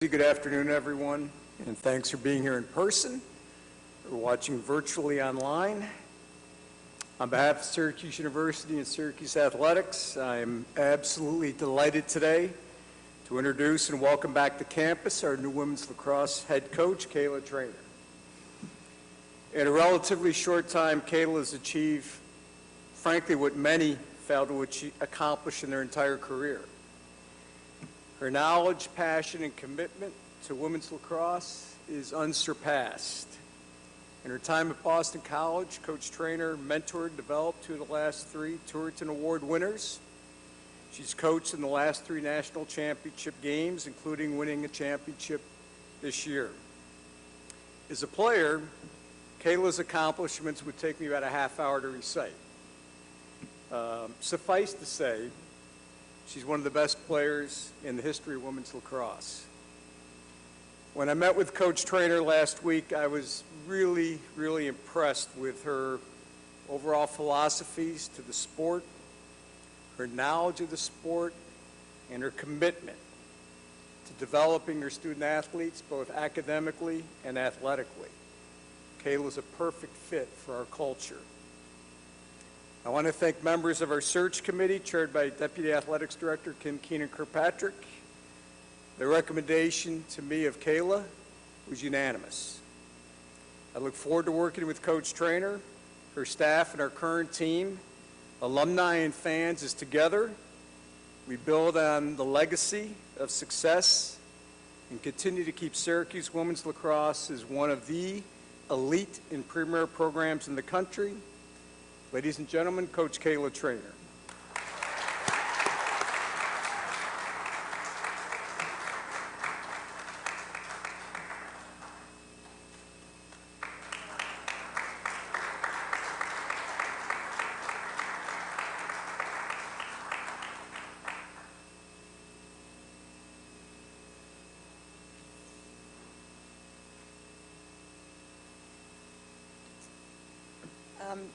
Good afternoon, everyone, and thanks for being here in person or watching virtually online. On behalf of Syracuse University and Syracuse Athletics, I'm absolutely delighted today to introduce and welcome back to campus our new women's lacrosse head coach, Kayla Treanor. In a relatively short time, Kayla has achieved, frankly, what many failed to accomplish in their entire career. Her knowledge, passion, and commitment to women's lacrosse is unsurpassed. In her time at Boston College, Coach Treanor mentored and developed two of the last three Turretin Award winners. She's coached in the last three national championship games, including winning a championship this year. As a player, Kayla's accomplishments would take me about a half hour to recite. Suffice to say, she's one of the best players in the history of women's lacrosse. When I met with Coach Treanor last week, I was really impressed with her overall philosophies to the sport, her knowledge of the sport, and her commitment to developing her student athletes both academically and athletically. Kayla's a perfect fit for our culture. I want to thank members of our search committee, chaired by Deputy Athletics Director Kim Keenan-Kirkpatrick. The recommendation to me of Kayla was unanimous. I look forward to working with Coach Treanor, her staff, and our current team, alumni and fans, as together we build on the legacy of success and continue to keep Syracuse women's lacrosse as one of the elite and premier programs in the country. Ladies and gentlemen, Coach Kayla Treanor.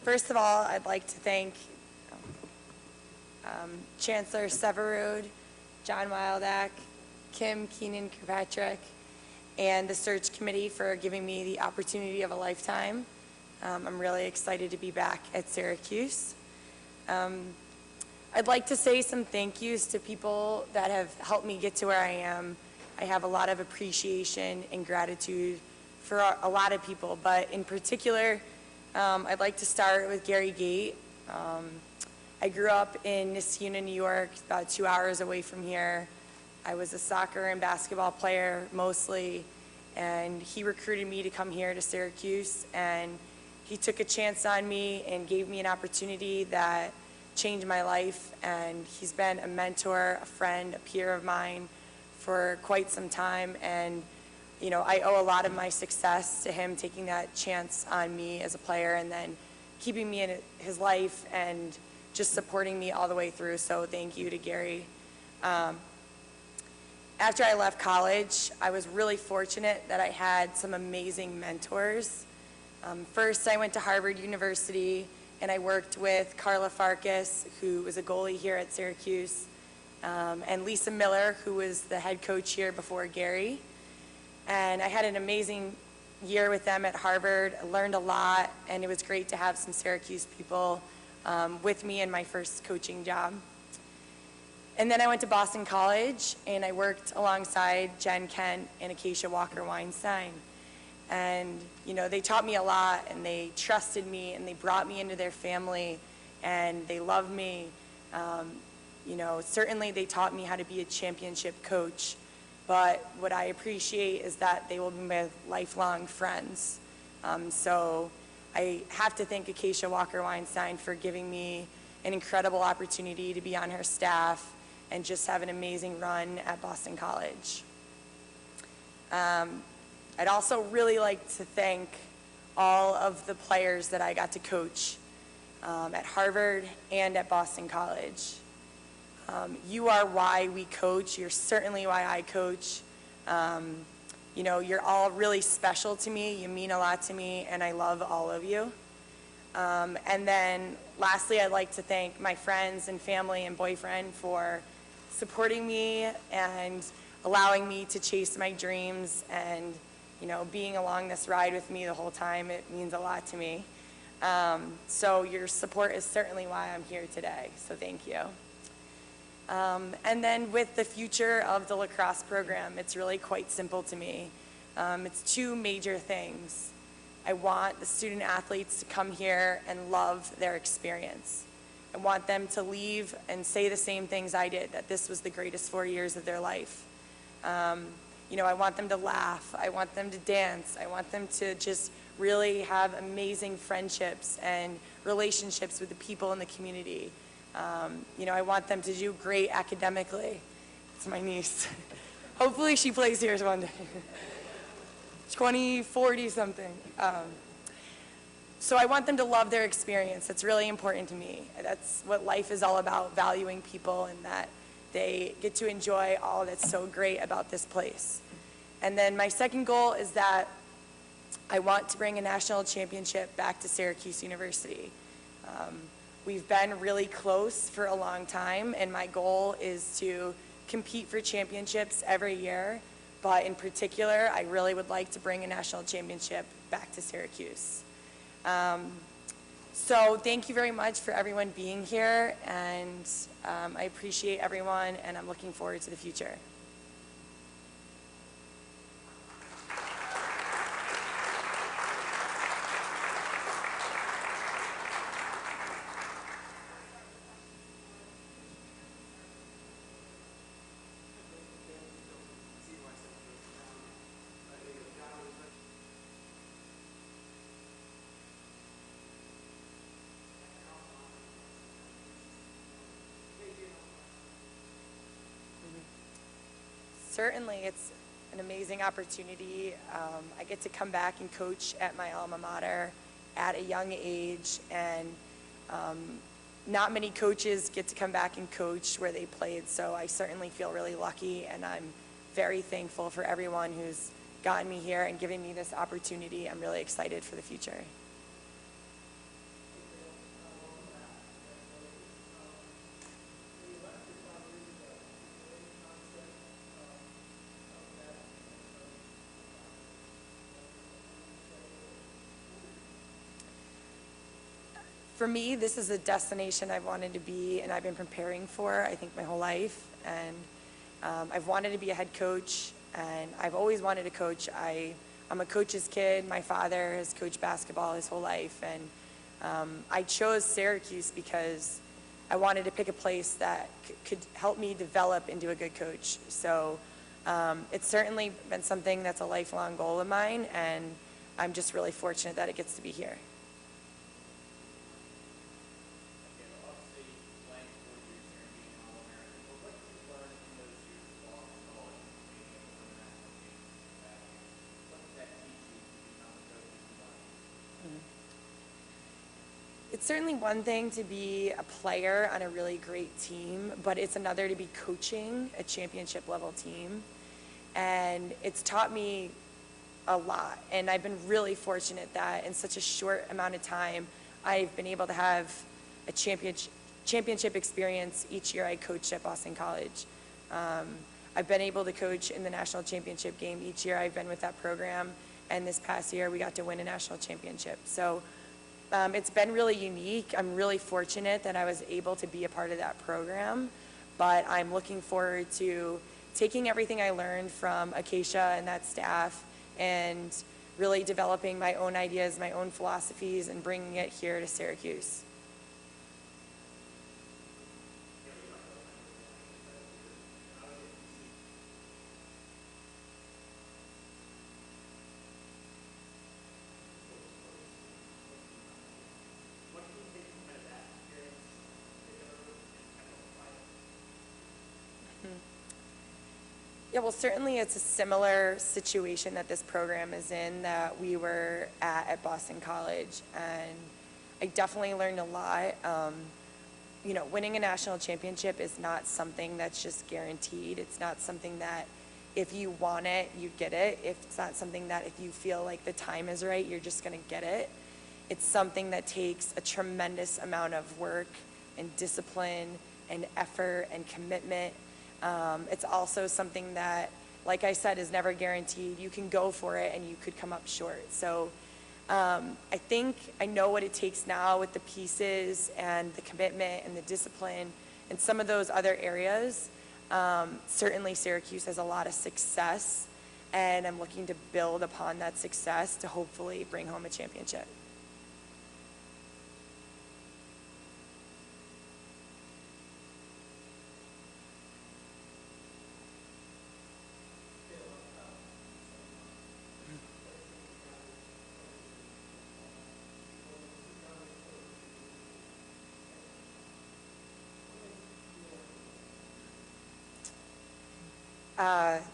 First of all, I'd like to thank Chancellor Severud, John Wildak, Kim Keenan-Kirkpatrick, and the search committee for giving me the opportunity of a lifetime. I'm really excited to be back at Syracuse. I'd like to say some thank yous to people that have helped me get to where I am. I have a lot of appreciation and gratitude for a lot of people, but in particular, I'd like to start with Gary Gate. I grew up in Niskuna, New York, about 2 hours away from here. I was a soccer and basketball player mostly, and he recruited me to come here to Syracuse, and he took a chance on me and gave me an opportunity that changed my life, and he's been a mentor, a friend, a peer of mine for quite some time, and you know, I owe a lot of my success to him taking that chance on me as a player and then keeping me in his life and just supporting me all the way through. So thank you to Gary. After I left college, I was really fortunate that I had some amazing mentors. First, I went to Harvard University and I worked with Carla Farkas, who was a goalie here at Syracuse, and Lisa Miller, who was the head coach here before Gary. And I had an amazing year with them at Harvard. I learned a lot, and it was great to have some Syracuse people with me in my first coaching job. And then I went to Boston College, and I worked alongside Jen Kent and Acacia Walker-Weinstein. And, you know, they taught me a lot, and they trusted me, and they brought me into their family, and they loved me. You know, certainly they taught me how to be a championship coach. But what I appreciate is that they will be my lifelong friends. So I have to thank Acacia Walker-Weinstein for giving me an incredible opportunity to be on her staff and just have an amazing run at Boston College. I'd also really like to thank all of the players that I got to coach at Harvard and at Boston College. You are why we coach. You're certainly why I coach. You know, you're all really special to me. You mean a lot to me, and I love all of you. And then lastly, I'd like to thank my friends and family and boyfriend for supporting me and allowing me to chase my dreams and, being along this ride with me the whole time. It means a lot to me. So your support is certainly why I'm here today, so thank you. And then with the future of the lacrosse program, it's really quite simple to me. It's two major things. I want the student athletes to come here and love their experience. I want them to leave and say the same things I did, that this was the greatest 4 years of their life. I want them to laugh. I want them to dance. I want them to just really have amazing friendships and relationships with the people in the community. I want them to do great academically. It's my niece. Hopefully she plays here one day. 40 something. So I want them to love their experience. That's really important to me. That's what life is all about, valuing people and that they get to enjoy all that's so great about this place. And then my second goal is that I want to bring a national championship back to Syracuse University. We've been really close for a long time, and my goal is to compete for championships every year. But in particular, I really would like to bring a national championship back to Syracuse. So thank you very much for everyone being here, and I appreciate everyone, and I'm looking forward to the future. Certainly, it's an amazing opportunity. I get to come back and coach at my alma mater at a young age, and not many coaches get to come back and coach where they played, so I certainly feel really lucky, and I'm very thankful for everyone who's gotten me here and given me this opportunity. I'm really excited for the future. For me, this is a destination I've wanted to be and I've been preparing for, I think, my whole life. And I've wanted to be a head coach, and I've always wanted to coach. I'm a coach's kid. My father has coached basketball his whole life, and I chose Syracuse because I wanted to pick a place that could help me develop into a good coach. So it's certainly been something that's a lifelong goal of mine, and I'm just really fortunate that it gets to be here. It's certainly one thing to be a player on a really great team, but it's another to be coaching a championship level team. And it's taught me a lot, and I've been really fortunate that in such a short amount of time, I've been able to have a championship experience each year I coached at Boston College. I've been able to coach in the national championship game each year I've been with that program, and this past year we got to win a national championship. So it's been really unique. I'm really fortunate that I was able to be a part of that program, but I'm looking forward to taking everything I learned from Acacia and that staff and really developing my own ideas, my own philosophies, and bringing it here to Syracuse. Yeah, well, certainly it's a similar situation that this program is in that we were at Boston College, and I definitely learned a lot. Winning a national championship is not something that's just guaranteed. It's not something that if you want it, you get it. It's not something that if you feel like the time is right, you're just going to get it. It's something that takes a tremendous amount of work and discipline and effort and commitment. It's also something that, like I said, is never guaranteed. You can go for it and you could come up short. So I think I know what it takes now with the pieces and the commitment and the discipline and some of those other areas. Certainly Syracuse has a lot of success, and I'm looking to build upon that success to hopefully bring home a championship.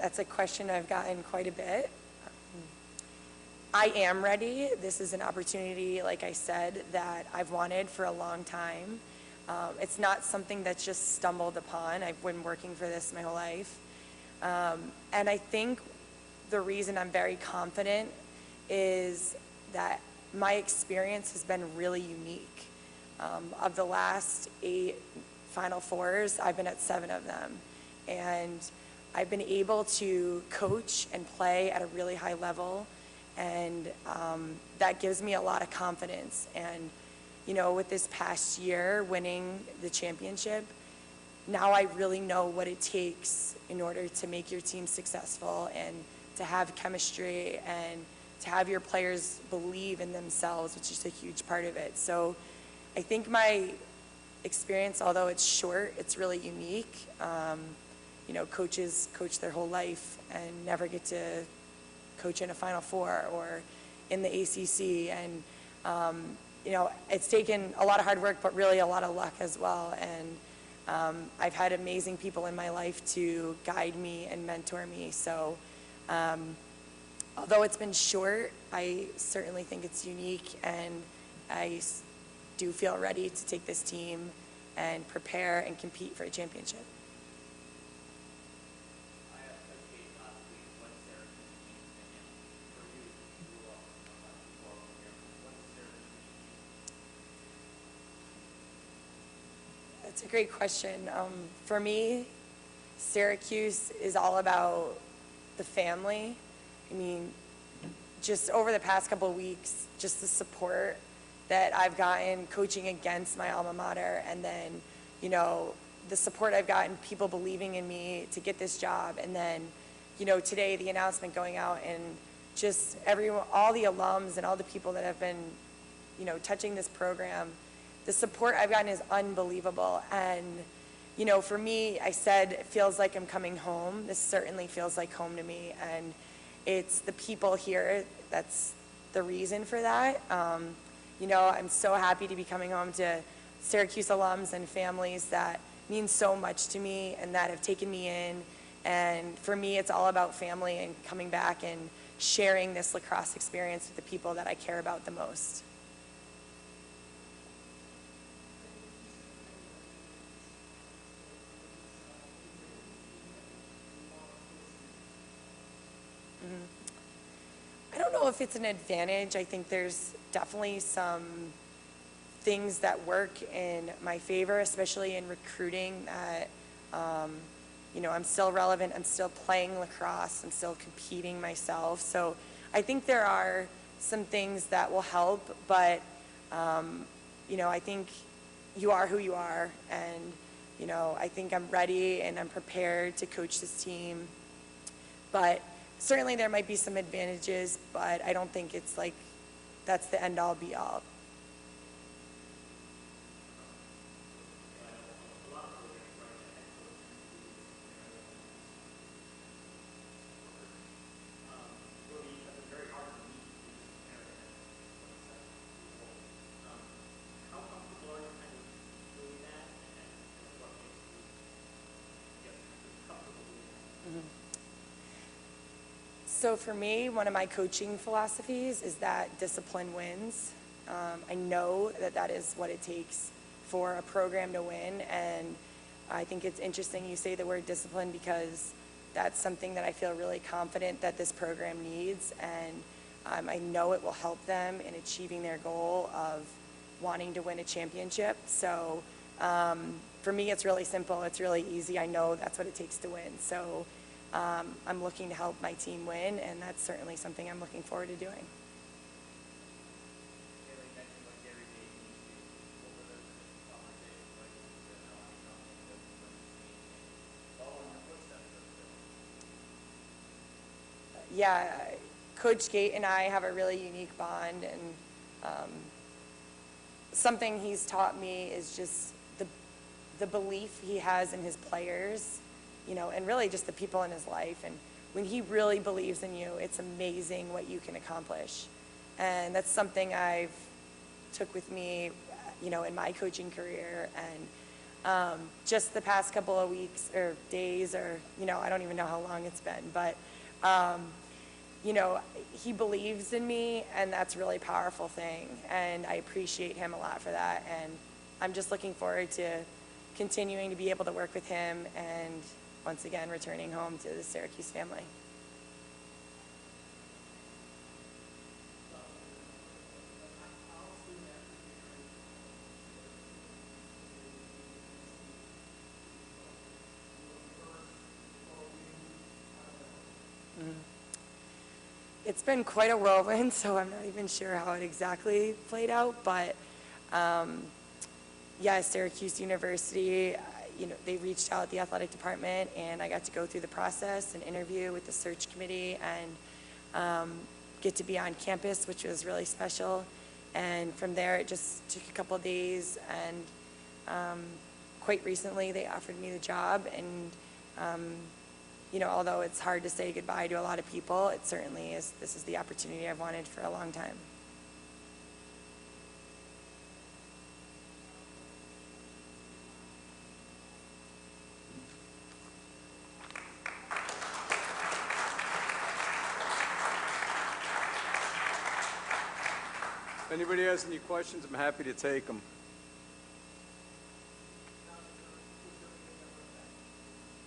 That's a question I've gotten quite a bit. I am ready. This is an opportunity, like I said, that I've wanted for a long time. It's not something that's just stumbled upon. I've been working for this my whole life. And I think the reason I'm very confident is that my experience has been really unique. Of the last 8 Final Fours, I've been at 7 of them. And I've been able to coach and play at a really high level, and that gives me a lot of confidence. And, you know, with this past year winning the championship, now I really know what it takes in order to make your team successful and to have chemistry and to have your players believe in themselves, which is a huge part of it. So I think my experience, although it's short, it's really unique. You know, coaches coach their whole life and never get to coach in a Final Four or in the ACC. And, you know, it's taken a lot of hard work, but really a lot of luck as well. And I've had amazing people in my life to guide me and mentor me. So although it's been short, I certainly think it's unique, and I do feel ready to take this team and prepare and compete for a championship. That's a great question. For me, Syracuse is all about the family. I mean, just over the past couple of weeks, just the support that I've gotten coaching against my alma mater, and then, you know, the support I've gotten, people believing in me to get this job, and then, you know, today the announcement going out, and just everyone, all the alums and all the people that have been, you know, touching this program. The support I've gotten is unbelievable. And, you know, for me, I said it feels like I'm coming home. This certainly feels like home to me. And it's the people here that's the reason for that. You know, I'm so happy to be coming home to Syracuse alums and families that mean so much to me and that have taken me in. And for me, it's all about family and coming back and sharing this lacrosse experience with the people that I care about the most. I don't know if it's an advantage. I think there's definitely some things that work in my favor, especially in recruiting, that, you know, I'm still relevant, I'm still playing lacrosse, I'm still competing myself. So I think there are some things that will help, but, you know, I think you are who you are, and, you know, I think I'm ready and I'm prepared to coach this team. But certainly there might be some advantages, but I don't think it's like that's the end all be all. So for me, one of my coaching philosophies is that discipline wins. I know that that is what it takes for a program to win, and I think it's interesting you say the word discipline, because that's something that I feel really confident that this program needs, and I know it will help them in achieving their goal of wanting to win a championship. So for me, it's really simple. It's really easy. I know that's what it takes to win. So I'm looking to help my team win, and that's certainly something I'm looking forward to doing. Yeah, Coach Gate and I have a really unique bond, and something he's taught me is just the belief he has in his players, you know, and really just the people in his life. And when he really believes in you, it's amazing what you can accomplish. And that's something I've took with me, you know, in my coaching career. And just the past couple of weeks or days, or, you know, I don't even know how long it's been, but you know, he believes in me, and that's a really powerful thing, and I appreciate him a lot for that. And I'm just looking forward to continuing to be able to work with him and, once again, returning home to the Syracuse family. It's been quite a whirlwind, so I'm not even sure how it exactly played out, but yeah, Syracuse University, you know, they reached out, the athletic department, and I got to go through the process and interview with the search committee and get to be on campus, which was really special. And from there, it just took a couple days, and quite recently, they offered me the job. And you know, although it's hard to say goodbye to a lot of people, it certainly is. This is the opportunity I've wanted for a long time. If anybody has any questions, I'm happy to take them.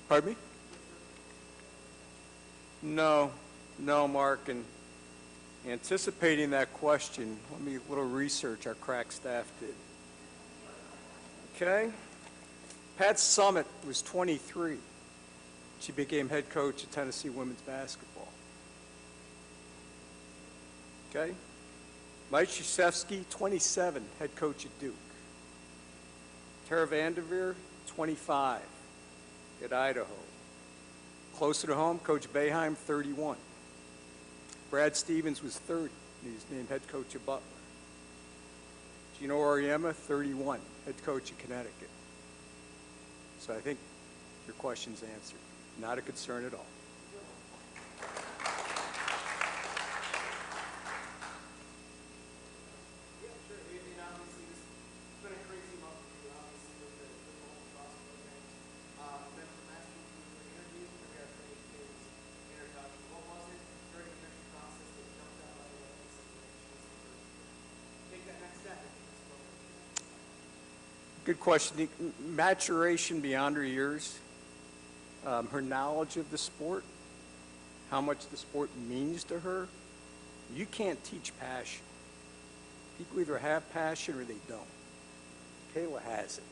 Pardon me? No, Mark, and anticipating that question, let me a little research our crack staff did. Okay? Pat Summitt was 23. She became head coach of Tennessee women's basketball. Okay? Mike Krzyzewski, 27, head coach at Duke. Tara Vanderveer, 25, at Idaho. Closer to home, Coach Boeheim, 31. Brad Stevens was 30. He was named head coach of Butler. Gino Auriemma, 31, head coach of Connecticut. So I think your question's answered. Not a concern at all. Good question. Maturation beyond her years, her knowledge of the sport, how much the sport means to her. You can't teach passion. People either have passion or they don't. Kayla has it.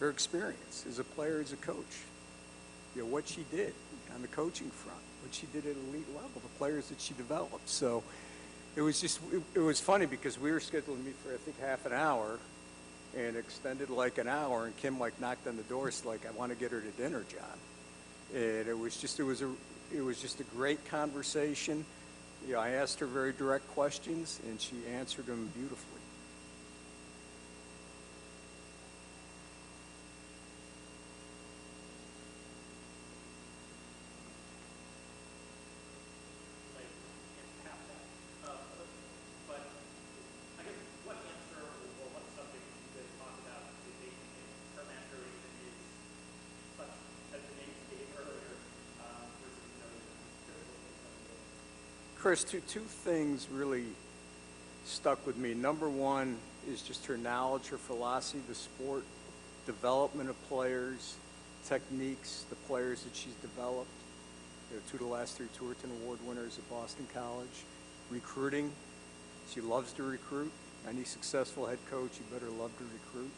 Her experience as a player, as a coach, you know, what she did on the coaching front, what she did at elite level, the players that she developed. So it was just, it was funny because we were scheduled to meet for, I think, half an hour, and extended like an hour, and Kim like knocked on the door, so like, I want to get her to dinner, John. And it was just a great conversation. You know, I asked her very direct questions, and she answered them beautifully. Chris, two things really stuck with me. Number one is just her knowledge, her philosophy of the sport, development of players, techniques, the players that she's developed. You know, two of the last three Tourton Award winners at Boston College. Recruiting, she loves to recruit. Any successful head coach, you better love to recruit.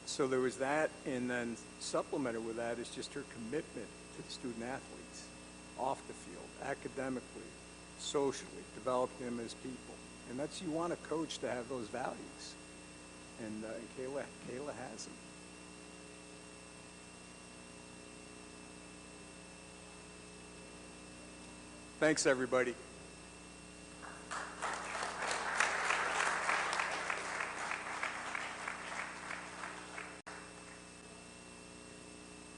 So there was that, and then supplemented with that is just her commitment to the student athletes, off the field, academically, socially, developing them as people. And that's, you want a coach to have those values. And Kayla has them. Thanks, everybody.